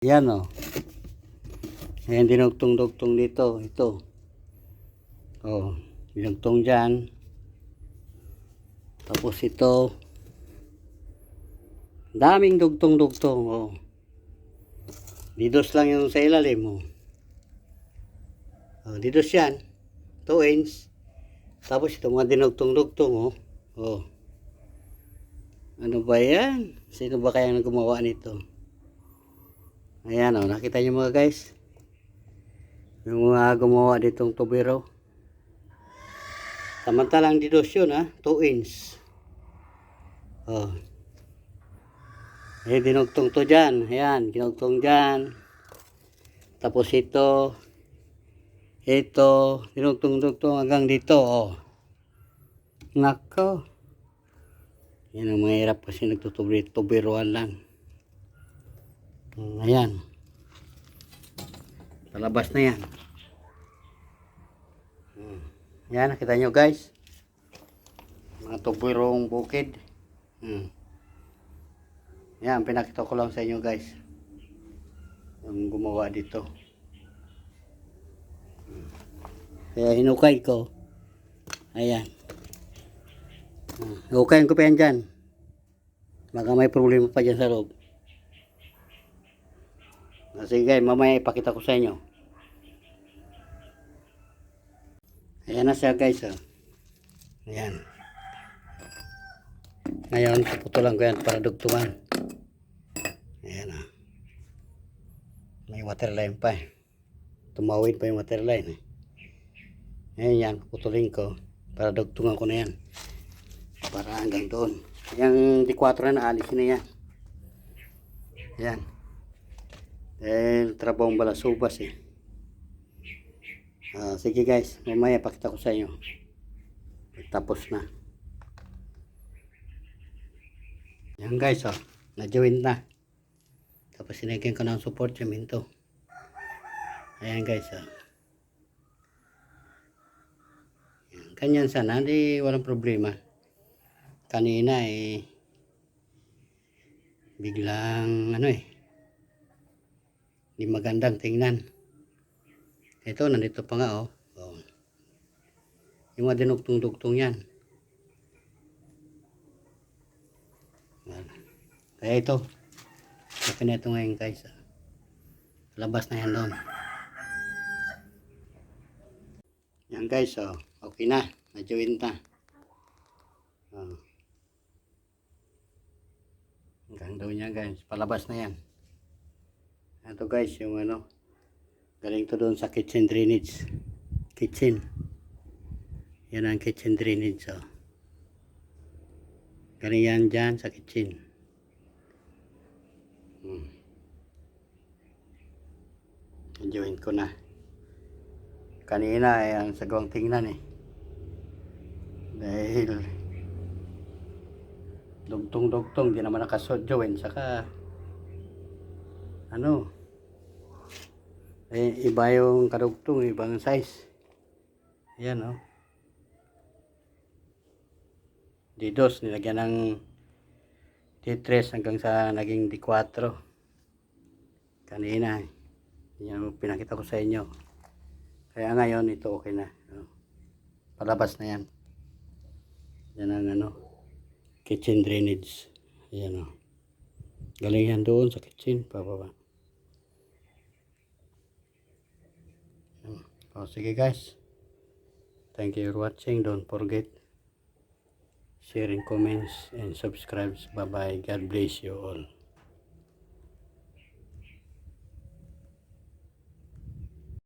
Yan o. Ayan, dinugtong-dugtong dito. Ito. O, dinugtong dyan. Tapos ito. Daming dugtong-dugtong. O. Didos lang yung sa ilalim mo. O, didos yan. 2 inch. Tapos ito mga dinugtong-dugtong. O. O. Ano ba yan? Sino ba kaya gumawa nito? Ayan o. Nakita nyo mga guys? Yung mga gumawa ditong tubero. Samantalang didos yun ha. 2 inch. Oh. Eh dinugtong to dyan. Ayan. Dinugtong dyan. Tapos ito. Ito. Dinugtong-dugtong hanggang dito. Oh. Nako. Yan ang mahirap kasi nagtutuberoan lang. Ayan. Palabas na yan. Yan, nakita nyo guys. Mga tuberong bukid. Yan, pinakita ko lang sa inyo guys. Yung gumawa dito. Kaya hinukay ko. Ayan. Hukayin ko pa yan dyan. Baka may problema pa dyan sa loob. Sige guys, mamaya ipakita ko sa inyo. Ayan na siya guys. Oh. Ayan. Ngayon, puputulan ko yan para dugtungan. Ayan ah. May waterline pa eh. Tumawid pa yung waterline eh. Ayan yan, puputulin ko para dugtungan ko na yan. Para hanggang doon. Yung D4 na alisin na yan. Ayan. Dahil trabong balasubas eh. Sige guys, mamaya pakita ko sa inyo. Tapos na. Yan guys, oh, na-join na. Tapos sinigyan ko ng support cemento. Ayan guys, oh. Yan, ganyan sana, hindi walang problema. Kanina eh, biglang ano eh, hindi magandang tingnan. Ito, nandito pa nga oh. Oh. Yung mga dinugtong-dugtong yan. Kaya ito. Okay na ito ngayon guys. Labas na yan doon. Yan guys oh. Okay na. Na-join na. Oh. Hanggang doon yan guys. Palabas na yan. Ito guys yung ano. Galing to doon sa kitchen drainage. Kitchen. Yan ang kitchen drainage. Oh. Galing yan dyan sa kitchen. Join ko na. Kanina ay ang sagawang tingnan eh. Dahil dugtong-dugtong. Di naman nakasod-join. Saka ano. Eh, iba yung kadugtong. Ibang size. Ayan oh. D2 nilagyan ng D3 hanggang sa naging D4 kanina yan pinakita ko sa inyo. Kaya ngayon ito okay na, palabas na yan. Yan ang ano, kitchen drainage. Ayan o, galing yan doon sa kitchen pababa. Sige guys, thank you for watching. Don't forget sharing, comments, and subscribe. Bye bye. God bless you all.